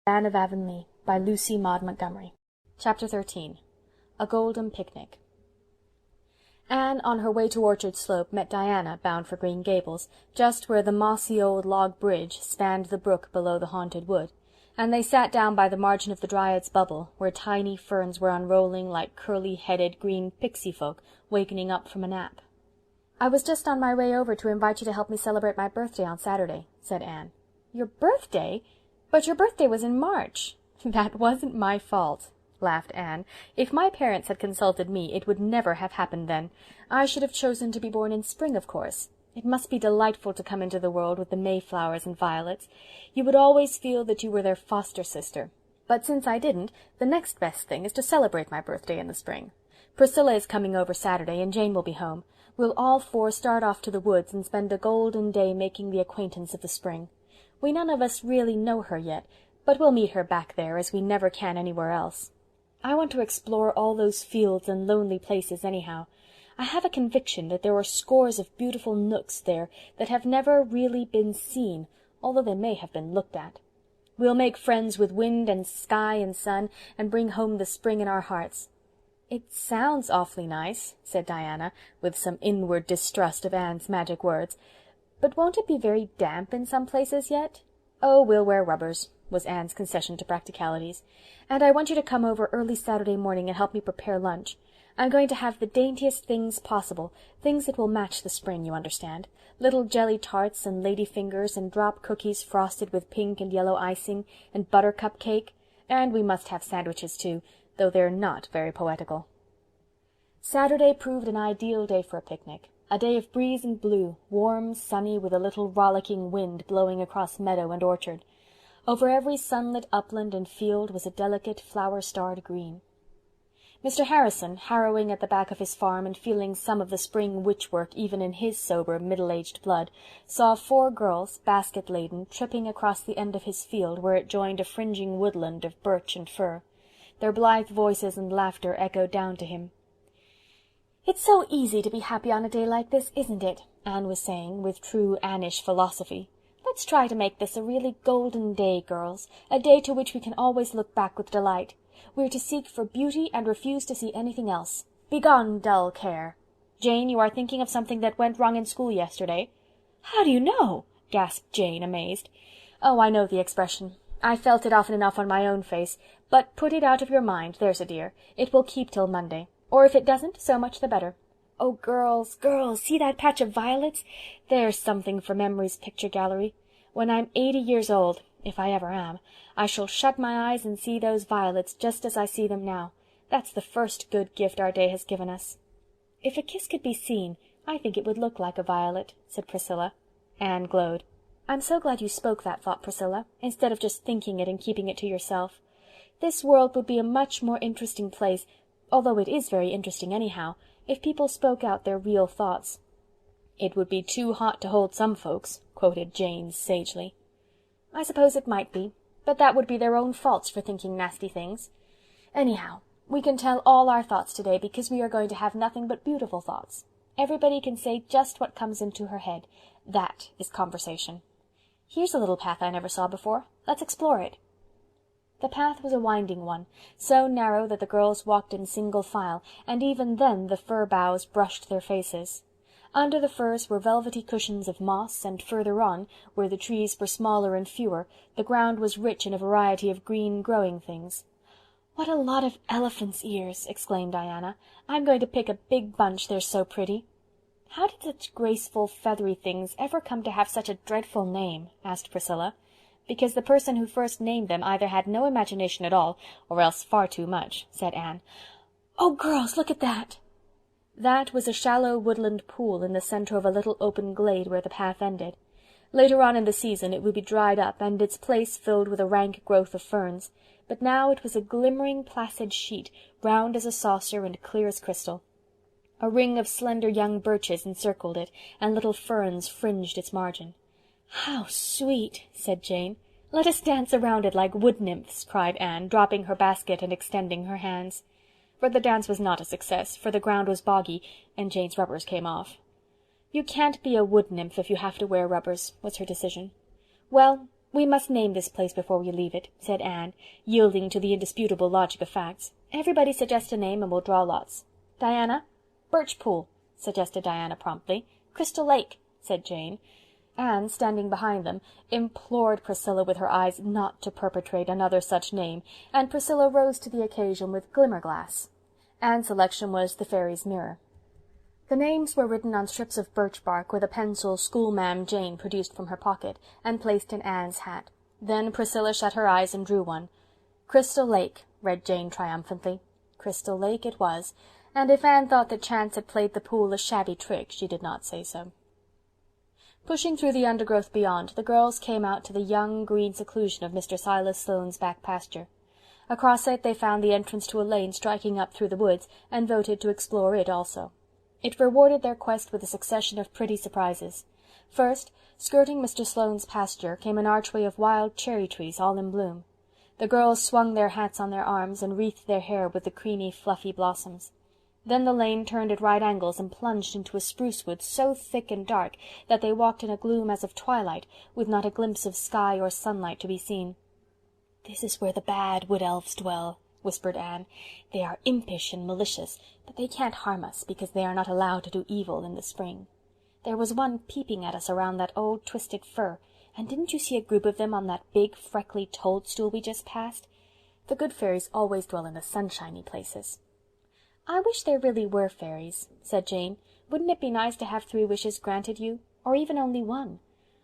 Anne of Avonlea by Lucy Maud Montgomery. Chapter 13. A Golden Picnic. Anne, on her way to Orchard Slope, met Diana, bound for Green Gables, just where the mossy old log bridge spanned the brook below the haunted wood, and they sat down by the margin of the Dryad's Bubble, where tiny ferns were unrolling like curly-headed green pixie folk wakening up from a nap. "I was just on my way over to invite you to help me celebrate my birthday on Saturday," said Anne. "Your birthday? But your birthday was in March." "That wasn't my fault," laughed Anne. "If my parents had consulted me, it would never have happened then. I should have chosen to be born in spring, of course. It must be delightful to come into the world with the mayflowers and violets. You would always feel that you were their foster sister. But since I didn't, the next best thing is to celebrate my birthday in the spring. Priscilla is coming over Saturday, and Jane will be home. We'll all four start off to the woods and spend a golden day making the acquaintance of the spring. We none of us really know her yet, but we'll meet her back there as we never can anywhere else. I want to explore all those fields and lonely places anyhow. I have a conviction that there are scores of beautiful nooks there that have never really been seen, although they may have been looked at. We'll make friends with wind and sky and sun, and bring home the spring in our hearts." "It sounds awfully nice," said Diana, with some inward distrust of Anne's magic words. "But won't it be very damp in some places yet?" "Oh, we'll wear rubbers," was Anne's concession to practicalities. "And I want you to come over early Saturday morning and help me prepare lunch. I'm going to have the daintiest things possible, things that will match the spring, you understand. Little jelly tarts and lady fingers and drop cookies frosted with pink and yellow icing, and buttercup cake. And we must have sandwiches too, though they're not very poetical." Saturday proved an ideal day for a picnic. A day of breeze and blue, warm, sunny, with a little rollicking wind blowing across meadow and orchard. Over every sunlit upland and field was a delicate flower-starred green. Mr. Harrison, harrowing at the back of his farm and feeling some of the spring witch-work even in his sober, middle-aged blood, saw 4 girls, basket-laden, tripping across the end of his field where it joined a fringing woodland of birch and fir. Their blithe voices and laughter echoed down to him. "It's so easy to be happy on a day like this, isn't it?" Anne was saying, with true Annish philosophy. "Let's try to make this a really golden day, girls, a day to which we can always look back with delight. We're to seek for beauty and refuse to see anything else. Begone, dull care. Jane, you are thinking of something that went wrong in school yesterday." "How do you know?" gasped Jane, amazed. "Oh, I know the expression. I felt it often enough on my own face. But put it out of your mind, there's a dear. It will keep till Monday. Or if it doesn't, so much the better. Oh, girls, girls, see that patch of violets? There's something for memory's picture gallery. When I'm 80 years old, if I ever am, I shall shut my eyes and see those violets just as I see them now. That's the first good gift our day has given us." "If a kiss could be seen, I think it would look like a violet," said Priscilla. Anne glowed. "I'm so glad you spoke that thought, Priscilla, instead of just thinking it and keeping it to yourself. This world would be a much more interesting place, although it is very interesting anyhow, if people spoke out their real thoughts." "It would be too hot to hold some folks," quoted Jane sagely. "I suppose it might be, but that would be their own faults for thinking nasty things. Anyhow, we can tell all our thoughts today because we are going to have nothing but beautiful thoughts. Everybody can say just what comes into her head. That is conversation. Here's a little path I never saw before. Let's explore it." The path was a winding one, so narrow that the girls walked in single file, and even then the fir boughs brushed their faces. Under the firs were velvety cushions of moss, and further on, where the trees were smaller and fewer, the ground was rich in a variety of green growing things. "What a lot of elephants' ears!" exclaimed Diana. "I'm going to pick a big bunch, they're so pretty." "How did such graceful, feathery things ever come to have such a dreadful name?" asked Priscilla. "Because the person who first named them either had no imagination at all, or else far too much," said Anne. "Oh, girls, look at that!" That was a shallow woodland pool in the center of a little open glade where the path ended. Later on in the season it would be dried up and its place filled with a rank growth of ferns, but now it was a glimmering placid sheet, round as a saucer and clear as crystal. A ring of slender young birches encircled it, and little ferns fringed its margin. "How sweet!" said Jane. "Let us dance around it like wood-nymphs," cried Anne, dropping her basket and extending her hands. But the dance was not a success, for the ground was boggy, and Jane's rubbers came off. "You can't be a wood-nymph if you have to wear rubbers," was her decision. "Well, "We must name this place before we leave it," said Anne, yielding to the indisputable logic of facts. "Everybody suggest a name and we'll draw lots. Diana?" "Birchpool," suggested Diana promptly. "Crystal Lake," said Jane. Anne, standing behind them, implored Priscilla with her eyes not to perpetrate another such name, and Priscilla rose to the occasion with Glimmerglass. Anne's selection was the Fairy's Mirror. The names were written on strips of birch bark with a pencil schoolma'am Jane produced from her pocket, and placed in Anne's hat. Then Priscilla shut her eyes and drew one. "Crystal Lake," read Jane triumphantly. Crystal Lake it was, and if Anne thought that chance had played the pool a shabby trick, she did not say so. Pushing through the undergrowth beyond, the girls came out to the young green seclusion of Mr. Silas Sloane's back pasture. Across it they found the entrance to a lane striking up through the woods, and voted to explore it also. It rewarded their quest with a succession of pretty surprises. First, skirting Mr. Sloane's pasture, came an archway of wild cherry-trees all in bloom. The girls swung their hats on their arms and wreathed their hair with the creamy, fluffy blossoms. Then the lane turned at right angles and plunged into a spruce wood so thick and dark that they walked in a gloom as of twilight, with not a glimpse of sky or sunlight to be seen. "This is where the bad wood-elves dwell," whispered Anne. "They are impish and malicious, but they can't harm us, because they are not allowed to do evil in the spring. There was one peeping at us around that old twisted fir, and didn't you see a group of them on that big freckly toadstool we just passed? The good fairies always dwell in the sunshiny places." "I wish there really were fairies," said Jane. "Wouldn't it be nice to have 3 wishes granted you, or even only 1?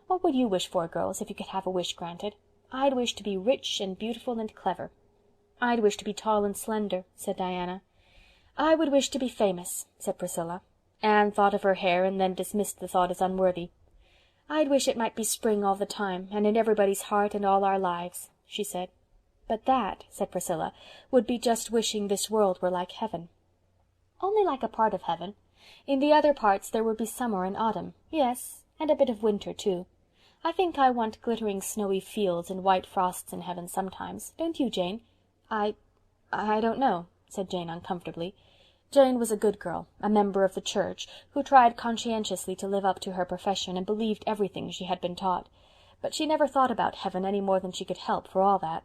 What would you wish for, girls, if you could have a wish granted?" "I'd wish to be rich and beautiful and clever." "I'd wish to be tall and slender," said Diana. "I would wish to be famous," said Priscilla. Anne thought of her hair, and then dismissed the thought as unworthy. "I'd wish it might be spring all the time, and in everybody's heart and all our lives," she said. "But that," said Priscilla, "would be just wishing this world were like heaven." "Only like a part of heaven. In the other parts there would be summer and autumn, yes, and a bit of winter too. I think I want glittering snowy fields and white frosts in heaven sometimes. Don't you, Jane?" I don't know," said Jane uncomfortably. Jane was a good girl, a member of the church, who tried conscientiously to live up to her profession and believed everything she had been taught. But she never thought about heaven any more than she could help, for all that.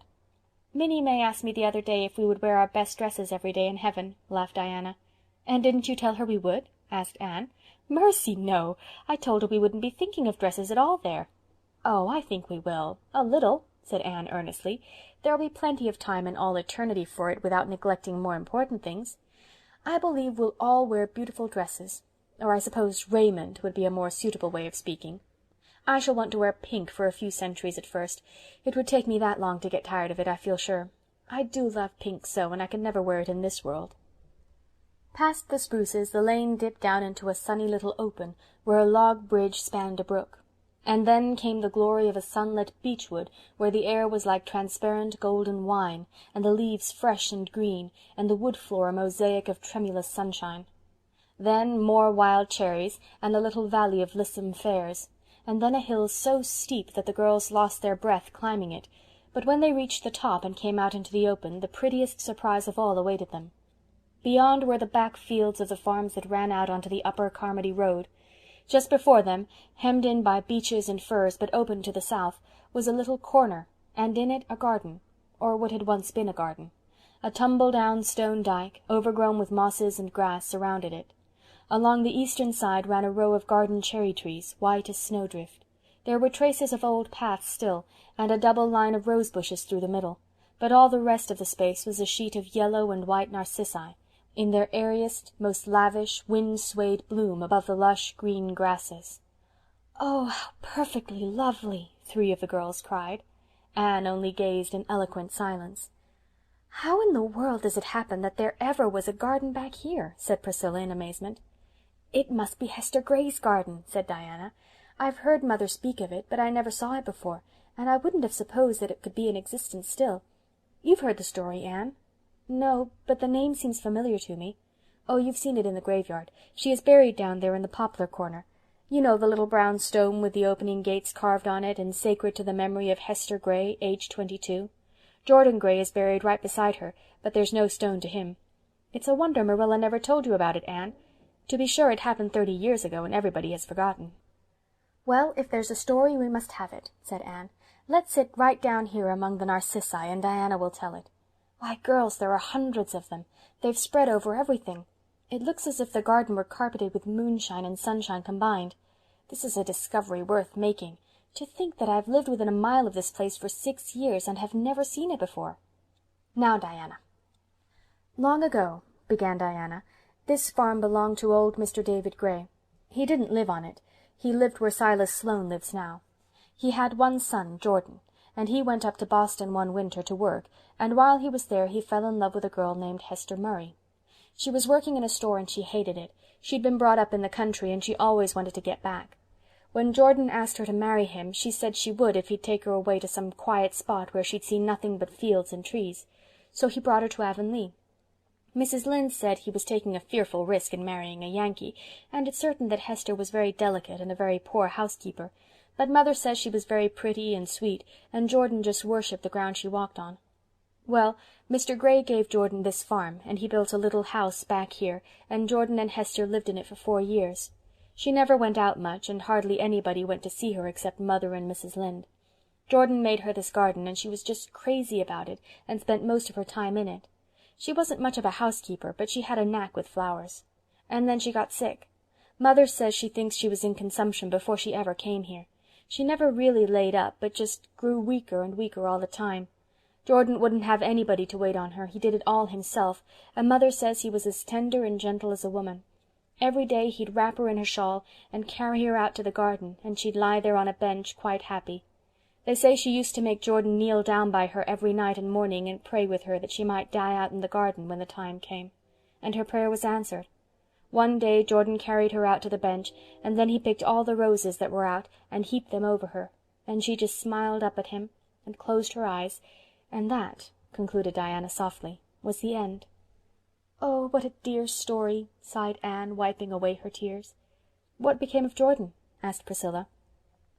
"Minnie May asked me the other day if we would wear our best dresses every day in heaven," laughed Diana. "And didn't you tell her we would?" asked Anne. "Mercy, no! I told her we wouldn't be thinking of dresses at all there." "Oh, I think we will, a little," said Anne earnestly. "There'll be plenty of time in all eternity for it without neglecting more important things. I believe we'll all wear beautiful dresses, or I suppose raiment would be a more suitable way of speaking. I shall want to wear pink for a few centuries at first. It would take me that long to get tired of it, I feel sure. I do love pink so, and I can never wear it in this world." Past the spruces the lane dipped down into a sunny little open, where a log bridge spanned a brook. And then came the glory of a sunlit beechwood, where the air was like transparent golden wine, and the leaves fresh and green, and the wood floor a mosaic of tremulous sunshine. Then more wild cherries, and a little valley of lissom fares, and then a hill so steep that the girls lost their breath climbing it, but when they reached the top and came out into the open, the prettiest surprise of all awaited them. Beyond were the back fields of the farms that ran out onto the upper Carmody road. Just before them, hemmed in by beeches and firs but open to the south, was a little corner, and in it a garden, or what had once been a garden. A tumble-down stone dyke, overgrown with mosses and grass, surrounded it. Along the eastern side ran a row of garden cherry-trees, white as snowdrift. There were traces of old paths still, and a double line of rose-bushes through the middle, but all the rest of the space was a sheet of yellow and white narcissi, in their airiest, most lavish, wind-swayed bloom above the lush green grasses. "Oh, how perfectly lovely!" 3 of the girls cried. Anne only gazed in eloquent silence. "How in the world does it happen that there ever was a garden back here?" said Priscilla in amazement. "It must be Hester Gray's garden," said Diana. "I've heard Mother speak of it, but I never saw it before, and I wouldn't have supposed that it could be in existence still. You've heard the story, Anne?" "No, but the name seems familiar to me." "Oh, you've seen it in the graveyard. She is buried down there in the poplar corner. You know the little brown stone with the opening gates carved on it and sacred to the memory of Hester Gray, aged 22. Jordan Gray is buried right beside her, but there's no stone to him. It's a wonder Marilla never told you about it, Anne. To be sure, it happened 30 years ago, and everybody has forgotten." "Well, if there's a story we must have it," said Anne. Let's sit right down here among the narcissi, and Diana will tell it. Why, girls, there are hundreds of them. They've spread over everything. It looks as if the garden were carpeted with moonshine and sunshine combined. This is a discovery worth making. To think that I've lived within a mile of this place for 6 years and have never seen it before. Now, Diana." "Long ago," began Diana, "this farm belonged to old Mr. David Gray. He didn't live on it. He lived where Silas Sloane lives now. He had one son, Jordan, and he went up to Boston one winter to work, and while he was there he fell in love with a girl named Hester Murray. She was working in a store and she hated it. She'd been brought up in the country and she always wanted to get back. When Jordan asked her to marry him, she said she would if he'd take her away to some quiet spot where she'd see nothing but fields and trees. So he brought her to Avonlea. Mrs. Lynde said he was taking a fearful risk in marrying a Yankee, and it's certain that Hester was very delicate and a very poor housekeeper, but Mother says she was very pretty and sweet, and Jordan just worshipped the ground she walked on. Well, Mr. Gray gave Jordan this farm, and he built a little house back here, and Jordan and Hester lived in it for 4 years. She never went out much, and hardly anybody went to see her except Mother and Mrs. Lynde. Jordan made her this garden, and she was just crazy about it, and spent most of her time in it. She wasn't much of a housekeeper, but she had a knack with flowers. And then she got sick. Mother says she thinks she was in consumption before she ever came here. She never really laid up, but just grew weaker and weaker all the time. Jordan wouldn't have anybody to wait on her. He did it all himself, and Mother says he was as tender and gentle as a woman. Every day he'd wrap her in her shawl and carry her out to the garden, and she'd lie there on a bench quite happy. They say she used to make Jordan kneel down by her every night and morning and pray with her that she might die out in the garden when the time came. And her prayer was answered. One day Jordan carried her out to the bench, and then he picked all the roses that were out and heaped them over her, and she just smiled up at him and closed her eyes, and that, concluded Diana softly, was the end. "Oh, what a dear story," sighed Anne, wiping away her tears. "What became of Jordan?" asked Priscilla.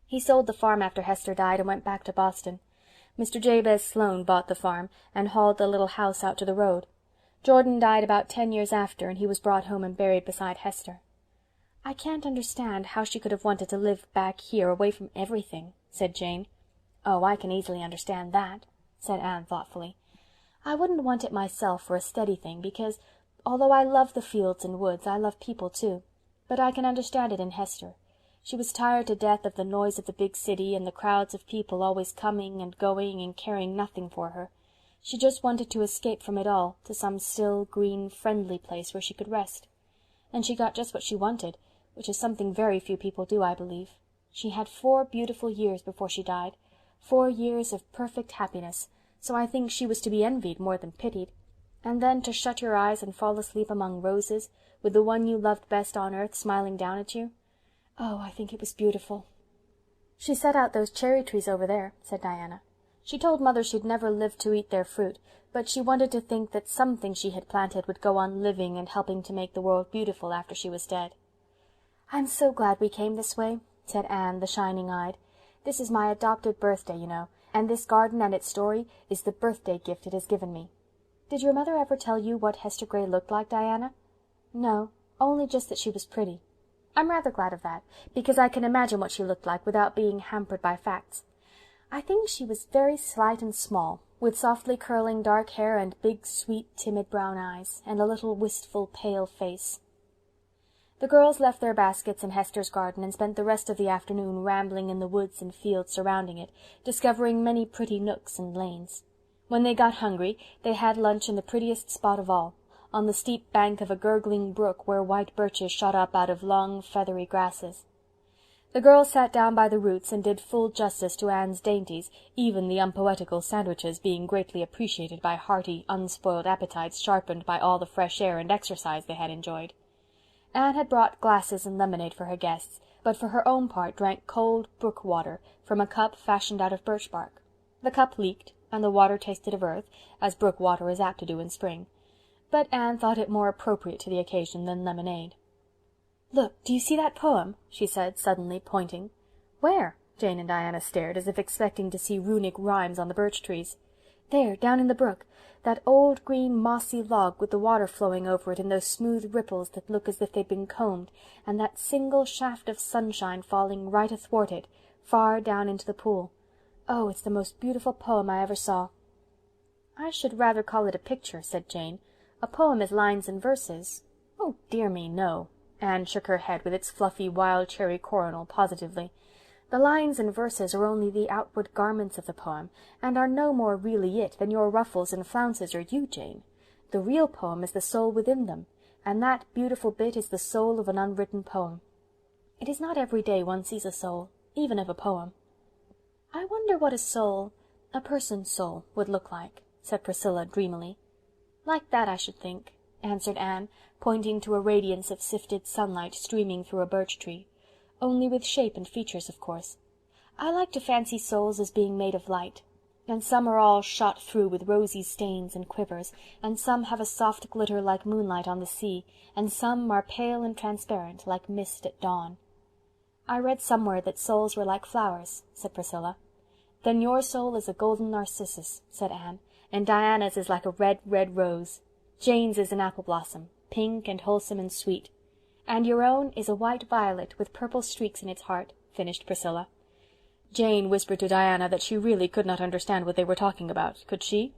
"He sold the farm after Hester died and went back to Boston. Mr. Jabez Sloane bought the farm and hauled the little house out to the road. Jordan died about 10 years after, and he was brought home and buried beside Hester." "I can't understand how she could have wanted to live back here away from everything," said Jane. "Oh, I can easily understand that," said Anne thoughtfully. "I wouldn't want it myself for a steady thing, because, although I love the fields and woods, I love people too. But I can understand it in Hester. She was tired to death of the noise of the big city and the crowds of people always coming and going and caring nothing for her. She just wanted to escape from it all to some still, green, friendly place where she could rest. And she got just what she wanted, which is something very few people do, I believe. She had 4 beautiful years before she died, 4 years of perfect happiness, so I think she was to be envied more than pitied. And then to shut your eyes and fall asleep among roses, with the one you loved best on earth smiling down at you. Oh, I think it was beautiful." "She set out those cherry trees over there," said Diana. "She told Mother she'd never live to eat their fruit, but she wanted to think that something she had planted would go on living and helping to make the world beautiful after she was dead." "I'm so glad we came this way," said Anne, the shining-eyed. "This is my adopted birthday, you know, and this garden and its story is the birthday gift it has given me. Did your mother ever tell you what Hester Gray looked like, Diana?" "No, only just that she was pretty." "I'm rather glad of that, because I can imagine what she looked like without being hampered by facts. I think she was very slight and small, with softly curling dark hair and big, sweet, timid brown eyes, and a little wistful, pale face." The girls left their baskets in Hester's garden and spent the rest of the afternoon rambling in the woods and fields surrounding it, discovering many pretty nooks and lanes. When they got hungry, they had lunch in the prettiest spot of all, on the steep bank of a gurgling brook where white birches shot up out of long, feathery grasses. The girls sat down by the roots and did full justice to Anne's dainties, even the unpoetical sandwiches being greatly appreciated by hearty, unspoiled appetites sharpened by all the fresh air and exercise they had enjoyed. Anne had brought glasses and lemonade for her guests, but for her own part drank cold brook water from a cup fashioned out of birch bark. The cup leaked, and the water tasted of earth, as brook water is apt to do in spring, but Anne thought it more appropriate to the occasion than lemonade. "Look, do you see that poem?" she said, suddenly pointing. "Where?" Jane and Diana stared, as if expecting to see runic rhymes on the birch trees. "There, down in the brook. That old green mossy log with the water flowing over it in those smooth ripples that look as if they'd been combed, and that single shaft of sunshine falling right athwart it, far down into the pool. Oh, it's the most beautiful poem I ever saw." "I should rather call it a picture," said Jane. "A poem is lines and verses." "Oh, dear me, no." Anne shook her head with its fluffy wild cherry coronal positively. "The lines and verses are only the outward garments of the poem, and are no more really it than your ruffles and flounces are you, Jane. The real poem is the soul within them, and that beautiful bit is the soul of an unwritten poem. It is not every day one sees a soul, even of a poem." "I wonder what a soul, a person's soul, would look like," said Priscilla dreamily. "Like that, I should think," answered Anne, pointing to a radiance of sifted sunlight streaming through a birch tree. "Only with shape and features, of course. I like to fancy souls as being made of light, and some are all shot through with rosy stains and quivers, and some have a soft glitter like moonlight on the sea, and some are pale and transparent, like mist at dawn." "I read somewhere that souls were like flowers," said Priscilla. "Then your soul is a golden narcissus," said Anne, "and Diana's is like a red, red rose. Jane's is an apple blossom, pink and wholesome and sweet. And your own is a white violet with purple streaks in its heart," finished Priscilla. Jane whispered to Diana that she really could not understand what they were talking about, could she?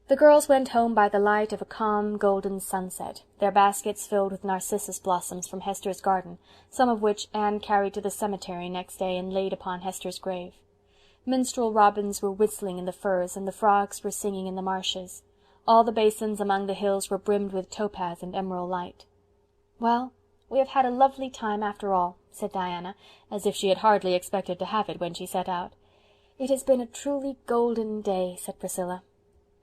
The girls went home by the light of a calm golden sunset, their baskets filled with narcissus blossoms from Hester's garden, some of which Anne carried to the cemetery next day and laid upon Hester's grave. Minstrel robins were whistling in the firs, and the frogs were singing in the marshes. All the basins among the hills were brimmed with topaz and emerald light. "Well, we have had a lovely time after all," said Diana, as if she had hardly expected to have it when she set out. "It has been a truly golden day," said Priscilla.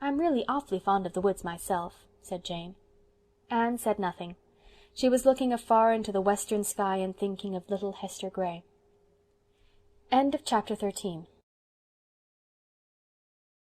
"I'm really awfully fond of the woods myself," said Jane. Anne said nothing. She was looking afar into the western sky and thinking of little Hester Gray. Chapter 13